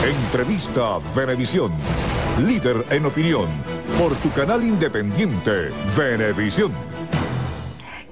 Entrevista Venevisión. Líder en opinión. Por tu canal independiente, Venevisión.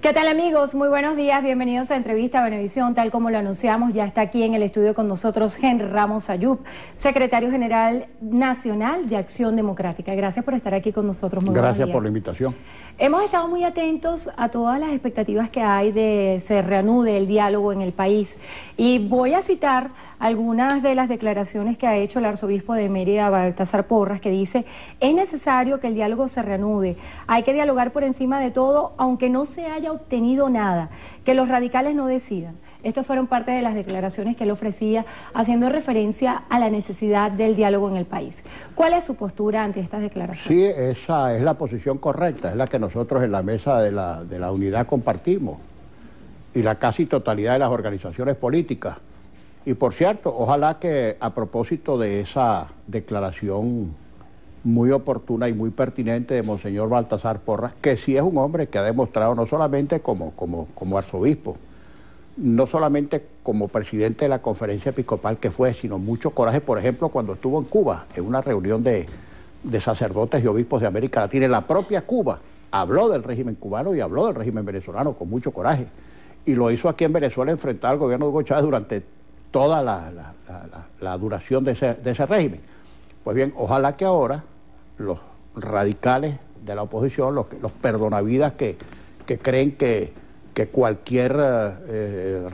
¿Qué tal, amigos? Muy buenos días, bienvenidos a Entrevista Venevisión. Tal como lo anunciamos, ya está aquí en el estudio con nosotros Henry Ramos Ayub, secretario general nacional de Acción Democrática. Gracias por estar aquí con nosotros. Muy buenos días. Gracias por la invitación. Hemos estado muy atentos a todas las expectativas que hay de se reanude el diálogo en el país. Y voy a citar algunas de las declaraciones que ha hecho el arzobispo de Mérida, Baltasar Porras, que dice: es necesario que el diálogo se reanude, hay que dialogar por encima de todo, aunque no se haya obtenido nada, que los radicales no decidan. Estas fueron parte de las declaraciones que él ofrecía, haciendo referencia a la necesidad del diálogo en el país. ¿Cuál es su postura ante estas declaraciones? Sí, esa es la posición correcta, es la que nosotros en la mesa de la unidad compartimos, y la casi totalidad de las organizaciones políticas. Y por cierto, ojalá que a propósito de esa declaración muy oportuna y muy pertinente de Monseñor Baltasar Porras, que sí es un hombre que ha demostrado no solamente como arzobispo, no solamente como presidente de la conferencia episcopal que fue, sino mucho coraje, por ejemplo, cuando estuvo en Cuba, en una reunión de sacerdotes y obispos de América Latina. En la propia Cuba habló del régimen cubano y habló del régimen venezolano con mucho coraje. Y lo hizo aquí en Venezuela, enfrentar al gobierno de Hugo Chávez durante toda la duración de ese régimen. Pues bien, ojalá que ahora los radicales de la oposición, los perdonavidas que creen que cualquier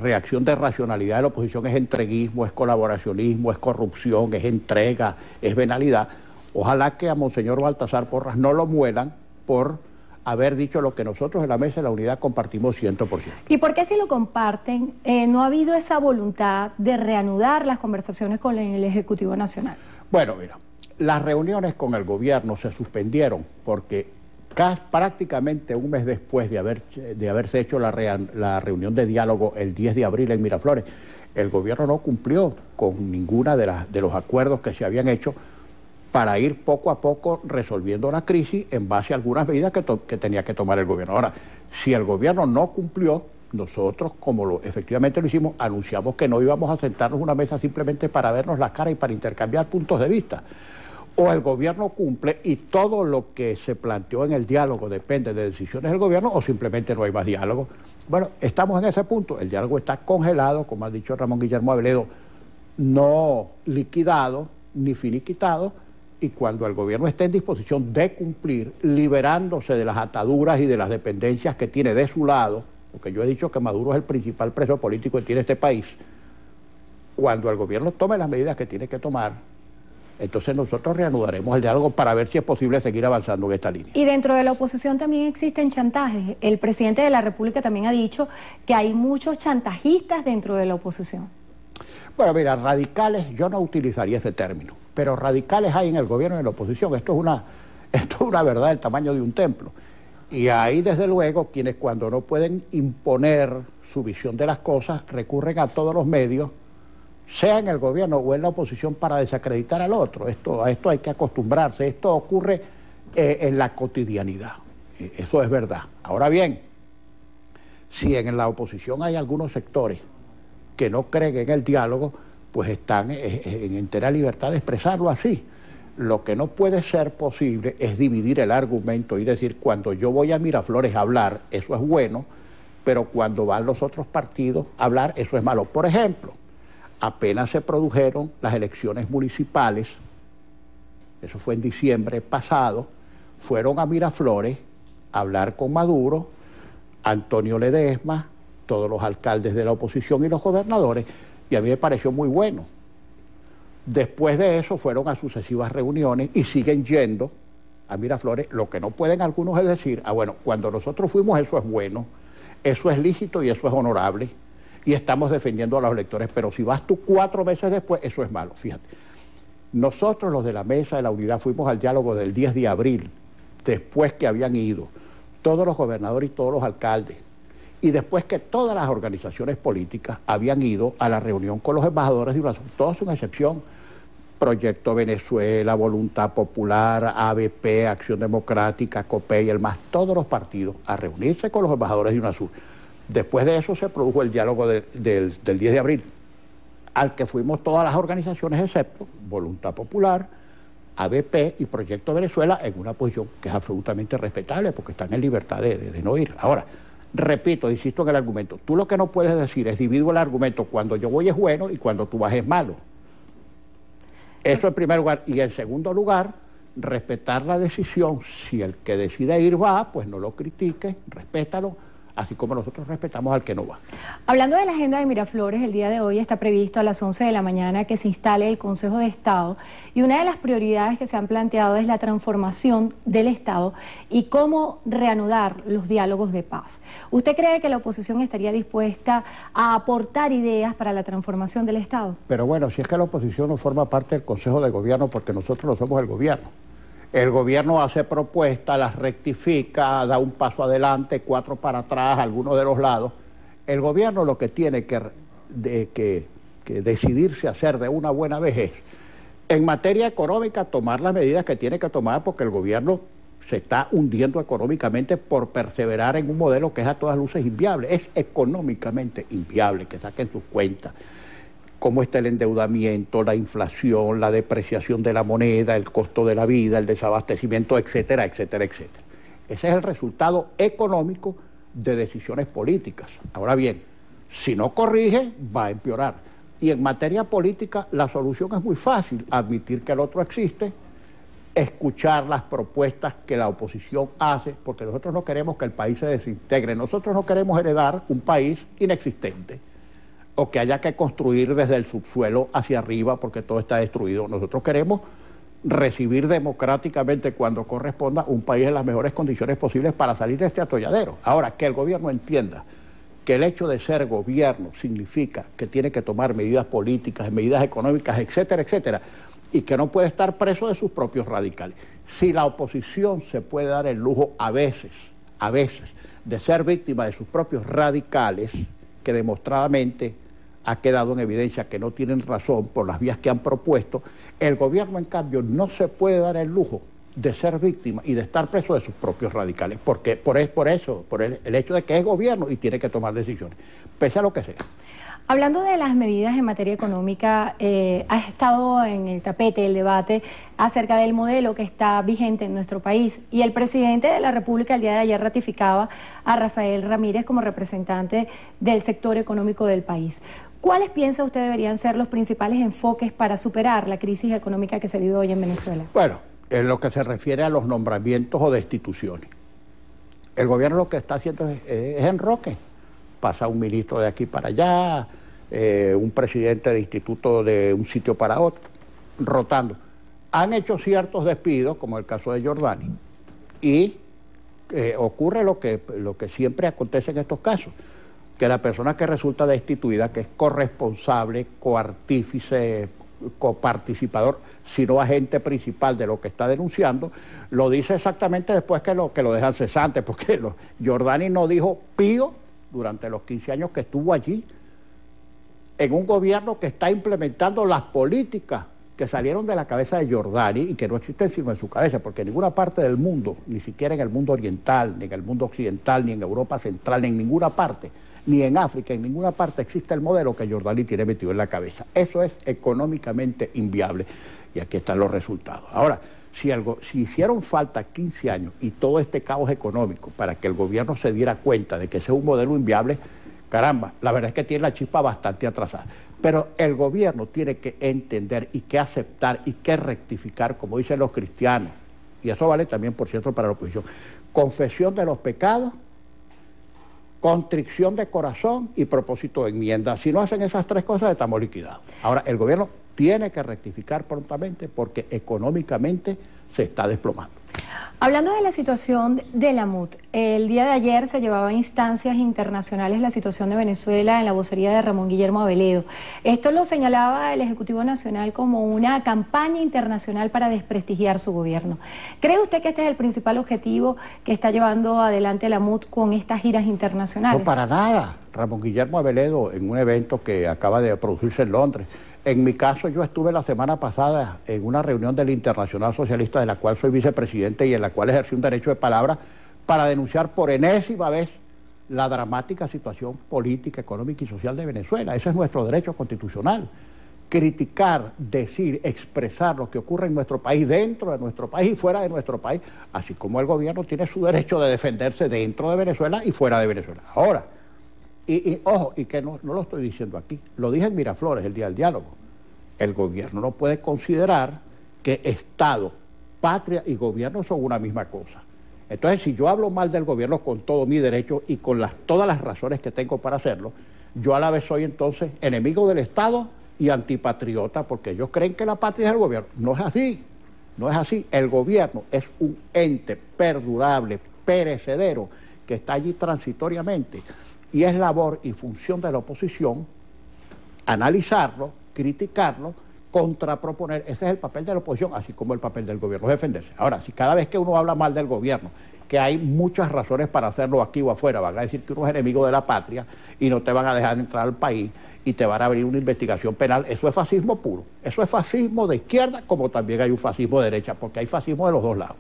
reacción de racionalidad de la oposición es entreguismo, es colaboracionismo, es corrupción, es entrega, es venalidad, ojalá que a Monseñor Baltasar Porras no lo muelan por haber dicho lo que nosotros en la mesa de la unidad compartimos 100%. ¿Y por qué, si lo comparten, no ha habido esa voluntad de reanudar las conversaciones con el Ejecutivo Nacional? Bueno, mira, las reuniones con el gobierno se suspendieron porque prácticamente un mes después de haberse hecho la reunión de diálogo el 10 de abril en Miraflores, el gobierno no cumplió con ninguna de los acuerdos que se habían hecho para ir poco a poco resolviendo la crisis en base a algunas medidas que tenía que tomar el gobierno. Ahora, si el gobierno no cumplió, nosotros, como efectivamente lo hicimos, anunciamos que no íbamos a sentarnos en una mesa simplemente para vernos la cara y para intercambiar puntos de vista. O el gobierno cumple y todo lo que se planteó en el diálogo depende de decisiones del gobierno, o simplemente no hay más diálogo. Bueno, estamos en ese punto. El diálogo está congelado, como ha dicho Ramón Guillermo Aveledo, no liquidado ni finiquitado, y cuando el gobierno esté en disposición de cumplir, liberándose de las ataduras y de las dependencias que tiene de su lado, porque yo he dicho que Maduro es el principal preso político que tiene este país, cuando el gobierno tome las medidas que tiene que tomar, entonces nosotros reanudaremos el diálogo para ver si es posible seguir avanzando en esta línea. Y dentro de la oposición también existen chantajes. El presidente de la República también ha dicho que hay muchos chantajistas dentro de la oposición. Bueno, mira, radicales, yo no utilizaría ese término, pero radicales hay en el gobierno y en la oposición. Esto es una verdad del tamaño de un templo. Y hay, desde luego, quienes cuando no pueden imponer su visión de las cosas, recurren a todos los medios, sea en el gobierno o en la oposición, para desacreditar al otro. A esto hay que acostumbrarse. Esto ocurre en la cotidianidad. Eso es verdad. Ahora bien, si en la oposición hay algunos sectores que no creen en el diálogo, pues están en entera libertad de expresarlo así. Lo que no puede ser posible es dividir el argumento y decir, cuando yo voy a Miraflores a hablar, eso es bueno, pero cuando van los otros partidos a hablar, eso es malo. Por ejemplo, apenas se produjeron las elecciones municipales, eso fue en diciembre pasado, fueron a Miraflores a hablar con Maduro, Antonio Ledesma, todos los alcaldes de la oposición y los gobernadores, y a mí me pareció muy bueno. Después de eso fueron a sucesivas reuniones y siguen yendo a Miraflores. Lo que no pueden algunos es decir, bueno, cuando nosotros fuimos eso es bueno, eso es lícito y eso es honorable, y estamos defendiendo a los electores, pero si vas tú 4 meses después, eso es malo. Fíjate, nosotros los de la mesa de la unidad fuimos al diálogo del 10 de abril, después que habían ido todos los gobernadores y todos los alcaldes, y después que todas las organizaciones políticas habían ido a la reunión con los embajadores de UNASUR, todos sin excepción, Proyecto Venezuela, Voluntad Popular, ABP, Acción Democrática, COPEI, el MAS, todos los partidos, a reunirse con los embajadores de UNASUR. Después de eso se produjo el diálogo del 10 de abril. al que fuimos todas las organizaciones excepto Voluntad Popular, ABP y Proyecto Venezuela, en una posición que es absolutamente respetable porque están en libertad de no ir. Ahora, repito, insisto en el argumento, tú lo que no puedes decir es divido el argumento, cuando yo voy es bueno y cuando tú vas es malo. Eso en primer lugar. Y en segundo lugar, respetar la decisión. Si el que decide ir va, pues no lo critique, respétalo, así como nosotros respetamos al que no va. Hablando de la agenda de Miraflores, el día de hoy está previsto a las 11 de la mañana que se instale el Consejo de Estado, y una de las prioridades que se han planteado es la transformación del Estado y cómo reanudar los diálogos de paz. ¿Usted cree que la oposición estaría dispuesta a aportar ideas para la transformación del Estado? Pero bueno, si es que la oposición no forma parte del Consejo de Gobierno, porque nosotros no somos el gobierno. El gobierno hace propuestas, las rectifica, da un paso adelante, 4 para atrás, algunos de los lados. El gobierno lo que tiene que decidirse a hacer de una buena vez es, en materia económica, tomar las medidas que tiene que tomar, porque el gobierno se está hundiendo económicamente por perseverar en un modelo que es a todas luces inviable. Es económicamente inviable, que saquen sus cuentas. Cómo está el endeudamiento, la inflación, la depreciación de la moneda, el costo de la vida, el desabastecimiento, etcétera, etcétera, etcétera. Ese es el resultado económico de decisiones políticas. Ahora bien, si no corrige, va a empeorar. Y en materia política, la solución es muy fácil: admitir que el otro existe, escuchar las propuestas que la oposición hace, porque nosotros no queremos que el país se desintegre, nosotros no queremos heredar un país inexistente, o que haya que construir desde el subsuelo hacia arriba porque todo está destruido. Nosotros queremos recibir democráticamente, cuando corresponda, un país en las mejores condiciones posibles para salir de este atolladero. Ahora, que el gobierno entienda que el hecho de ser gobierno significa que tiene que tomar medidas políticas, medidas económicas, etcétera, etcétera, y que no puede estar preso de sus propios radicales. Si la oposición se puede dar el lujo a veces, de ser víctima de sus propios radicales, que demostradamente ha quedado en evidencia que no tienen razón por las vías que han propuesto, el gobierno, en cambio, no se puede dar el lujo de ser víctima y de estar preso de sus propios radicales, porque por el hecho de que es gobierno y tiene que tomar decisiones, pese a lo que sea. Hablando de las medidas en materia económica, ha estado en el tapete el debate acerca del modelo que está vigente en nuestro país, y el presidente de la República el día de ayer ratificaba a Rafael Ramírez como representante del sector económico del país. ¿Cuáles piensa usted deberían ser los principales enfoques para superar la crisis económica que se vive hoy en Venezuela? Bueno, en lo que se refiere a los nombramientos o destituciones, el gobierno lo que está haciendo es enroque. Pasa un ministro de aquí para allá, un presidente de instituto de un sitio para otro, rotando. Han hecho ciertos despidos, como el caso de Jordani, y ocurre lo que siempre acontece en estos casos, que la persona que resulta destituida, que es corresponsable, coartífice, coparticipador, sino agente principal de lo que está denunciando, lo dice exactamente después que lo dejan cesante, porque Jordani no dijo pío durante los 15 años que estuvo allí, en un gobierno que está implementando las políticas que salieron de la cabeza de Jordani y que no existen sino en su cabeza, porque en ninguna parte del mundo, ni siquiera en el mundo oriental, ni en el mundo occidental, ni en Europa Central, ni en ninguna parte, ni en África, en ninguna parte existe el modelo que Jordani tiene metido en la cabeza. Eso es económicamente inviable, y aquí están los resultados. Ahora, si hicieron falta 15 años y todo este caos económico para que el gobierno se diera cuenta de que ese es un modelo inviable, caramba, la verdad es que tiene la chispa bastante atrasada. Pero el gobierno tiene que entender y que aceptar y que rectificar, como dicen los cristianos, y eso vale también, por cierto, para la oposición: confesión de los pecados, contrición de corazón y propósito de enmienda. Si no hacen esas 3 cosas, estamos liquidados. Ahora, el gobierno tiene que rectificar prontamente porque económicamente se está desplomando. Hablando de la situación de la MUT, el día de ayer se llevaba a instancias internacionales la situación de Venezuela en la vocería de Ramón Guillermo Aveledo. Esto lo señalaba el Ejecutivo Nacional como una campaña internacional para desprestigiar su gobierno. ¿Cree usted que este es el principal objetivo que está llevando adelante la MUT con estas giras internacionales? No, para nada. Ramón Guillermo Aveledo, en un evento que acaba de producirse en Londres. En mi caso, yo estuve la semana pasada en una reunión del Internacional Socialista, de la cual soy vicepresidente y en la cual ejercí un derecho de palabra para denunciar por enésima vez la dramática situación política, económica y social de Venezuela. Ese es nuestro derecho constitucional. Criticar, decir, expresar lo que ocurre en nuestro país, dentro de nuestro país y fuera de nuestro país, así como el gobierno tiene su derecho de defenderse dentro de Venezuela y fuera de Venezuela. Ahora, ojo, y que no lo estoy diciendo aquí, lo dije en Miraflores el día del diálogo, el gobierno no puede considerar que Estado, patria y gobierno son una misma cosa. Entonces, si yo hablo mal del gobierno con todo mi derecho y con todas las razones que tengo para hacerlo, yo a la vez soy entonces enemigo del Estado y antipatriota, porque ellos creen que la patria es el gobierno. No es así, no es así. El gobierno es un ente perdurable, perecedero, que está allí transitoriamente, y es labor y función de la oposición analizarlo, criticarlo, contraproponer. Ese es el papel de la oposición, así como el papel del gobierno, es defenderse. Ahora, si cada vez que uno habla mal del gobierno, que hay muchas razones para hacerlo aquí o afuera, van a decir que uno es enemigo de la patria y no te van a dejar entrar al país y te van a abrir una investigación penal, eso es fascismo puro. Eso es fascismo de izquierda, como también hay un fascismo de derecha, porque hay fascismo de los dos lados.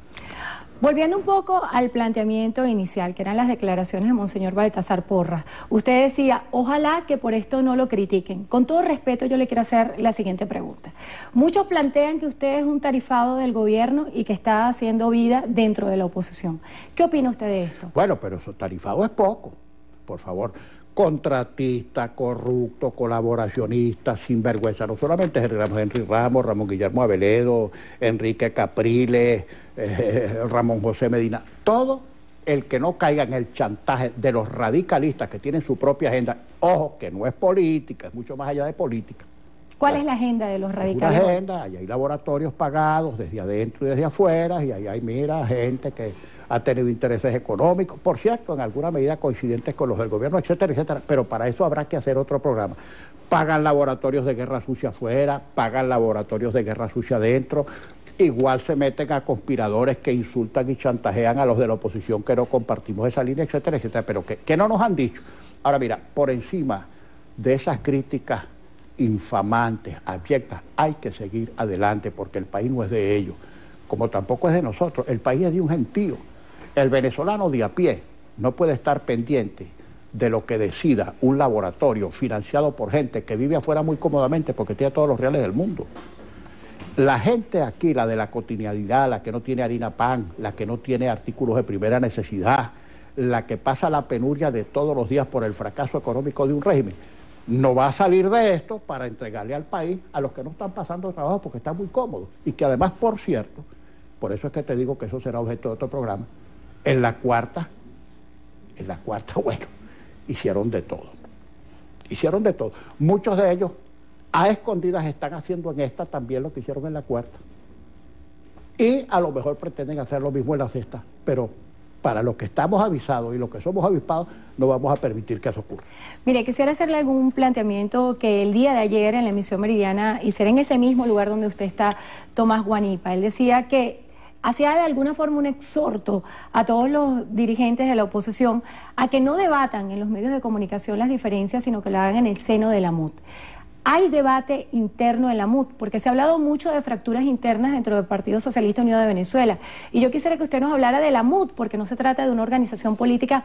Volviendo un poco al planteamiento inicial, que eran las declaraciones de Monseñor Baltasar Porras, usted decía, ojalá que por esto no lo critiquen. Con todo respeto, yo le quiero hacer la siguiente pregunta. Muchos plantean que usted es un tarifado del gobierno y que está haciendo vida dentro de la oposición. ¿Qué opina usted de esto? Bueno, pero eso tarifado es poco, por favor. Contratista, corrupto, colaboracionista, sinvergüenza. No solamente Henry Ramos, Ramón Guillermo Aveledo, Enrique Capriles, Ramón José Medina. Todo el que no caiga en el chantaje de los radicalistas que tienen su propia agenda. Ojo, que no es política, es mucho más allá de política. ¿Cuál es la agenda de los radicales? Una agenda, ahí hay laboratorios pagados desde adentro y desde afuera, y ahí hay, mira, gente que ha tenido intereses económicos, por cierto, en alguna medida coincidentes con los del gobierno, etcétera, etcétera, pero para eso habrá que hacer otro programa. Pagan laboratorios de guerra sucia afuera, pagan laboratorios de guerra sucia adentro, igual se meten a conspiradores que insultan y chantajean a los de la oposición que no compartimos esa línea, etcétera, etcétera, pero que no nos han dicho. Ahora mira, por encima de esas críticas infamantes, abyectas, hay que seguir adelante porque el país no es de ellos, como tampoco es de nosotros, el país es de un gentío. El venezolano de a pie no puede estar pendiente de lo que decida un laboratorio financiado por gente que vive afuera muy cómodamente porque tiene todos los reales del mundo. La gente aquí, la de la cotidianidad, la que no tiene harina pan, la que no tiene artículos de primera necesidad, la que pasa la penuria de todos los días por el fracaso económico de un régimen, no va a salir de esto para entregarle al país a los que no están pasando trabajo porque están muy cómodos. Y que además, por cierto, por eso es que te digo que eso será objeto de otro programa, en la cuarta, bueno, hicieron de todo. Hicieron de todo. Muchos de ellos a escondidas están haciendo en esta también lo que hicieron en la cuarta. Y a lo mejor pretenden hacer lo mismo en la sexta, pero para los que estamos avisados y los que somos avispados, no vamos a permitir que eso ocurra. Mire, quisiera hacerle algún planteamiento que el día de ayer en la emisión Meridiana hiciera en ese mismo lugar donde usted está, Tomás Guanipa. Él decía que hacía de alguna forma un exhorto a todos los dirigentes de la oposición a que no debatan en los medios de comunicación las diferencias, sino que lo hagan en el seno de la MUT. Hay debate interno en la MUT, porque se ha hablado mucho de fracturas internas dentro del Partido Socialista Unido de Venezuela. Y yo quisiera que usted nos hablara de la MUT, porque no se trata de una organización política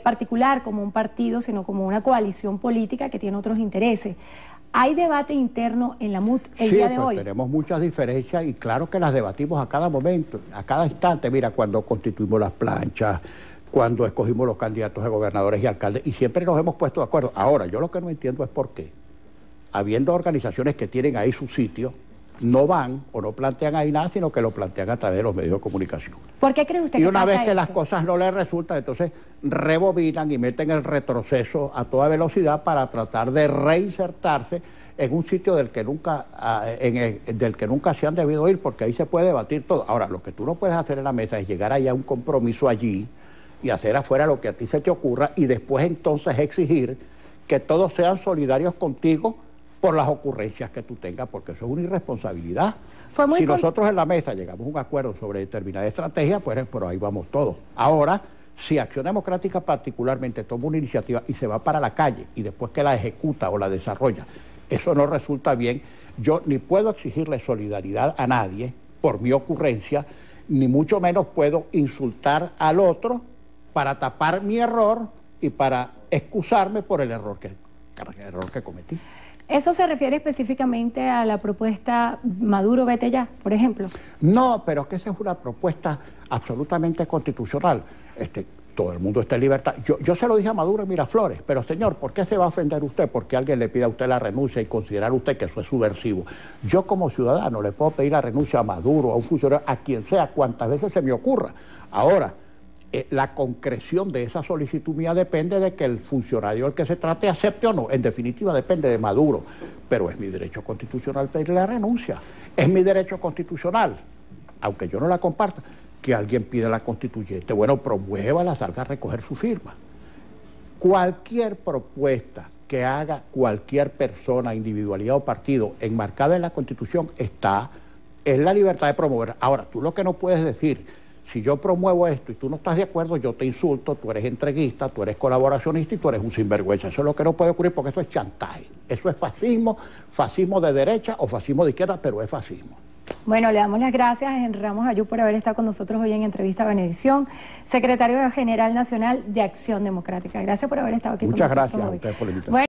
particular como un partido, sino como una coalición política que tiene otros intereses. ¿Hay debate interno en la MUT el día de hoy? Sí, tenemos muchas diferencias y claro que las debatimos a cada momento, a cada instante. Mira, cuando constituimos las planchas, cuando escogimos los candidatos a gobernadores y alcaldes, y siempre nos hemos puesto de acuerdo. Ahora, yo lo que no entiendo es por qué, habiendo organizaciones que tienen ahí su sitio, no van o no plantean ahí nada, sino que lo plantean a través de los medios de comunicación. ¿Por qué cree usted que Y una pasa vez que esto? las cosas no les resultan, entonces rebobinan y meten el retroceso a toda velocidad para tratar de reinsertarse en un sitio del que nunca se han debido ir, porque ahí se puede debatir todo. Ahora, lo que tú no puedes hacer en la mesa es llegar allá a un compromiso allí y hacer afuera lo que a ti se te ocurra y después entonces exigir que todos sean solidarios contigo por las ocurrencias que tú tengas, porque eso es una irresponsabilidad. Si nosotros en la mesa llegamos a un acuerdo sobre determinada estrategia, pues por ahí vamos todos. Ahora, si Acción Democrática particularmente toma una iniciativa y se va para la calle y después que la ejecuta o la desarrolla, eso no resulta bien, yo ni puedo exigirle solidaridad a nadie por mi ocurrencia, ni mucho menos puedo insultar al otro para tapar mi error y para excusarme por el error que cometí. ¿Eso se refiere específicamente a la propuesta Maduro vete ya, por ejemplo? No, pero es que esa es una propuesta absolutamente constitucional. Todo el mundo está en libertad. Yo se lo dije a Maduro en Miraflores, pero señor, ¿por qué se va a ofender usted? Porque alguien le pida a usted la renuncia y considerar usted que eso es subversivo. Yo como ciudadano le puedo pedir la renuncia a Maduro, a un funcionario, a quien sea, cuantas veces se me ocurra. Ahora, la concreción de esa solicitud mía depende de que el funcionario al que se trate acepte o no. En definitiva, depende de Maduro. Pero es mi derecho constitucional pedirle la renuncia. Es mi derecho constitucional, aunque yo no la comparta, que alguien pida la constituyente. Bueno, promuévala, salga a recoger su firma. Cualquier propuesta que haga cualquier persona, individualidad o partido enmarcada en la Constitución es la libertad de promover. Ahora, tú lo que no puedes decir, si yo promuevo esto y tú no estás de acuerdo, yo te insulto, tú eres entreguista, tú eres colaboracionista y tú eres un sinvergüenza. Eso es lo que no puede ocurrir porque eso es chantaje. Eso es fascismo, fascismo de derecha o fascismo de izquierda, pero es fascismo. Bueno, le damos las gracias a Henry Ramos Ayú por haber estado con nosotros hoy en Entrevista a Venevisión, secretario general nacional de Acción Democrática. Gracias por haber estado aquí con nosotros hoy. Muchas gracias a ustedes por la invitación.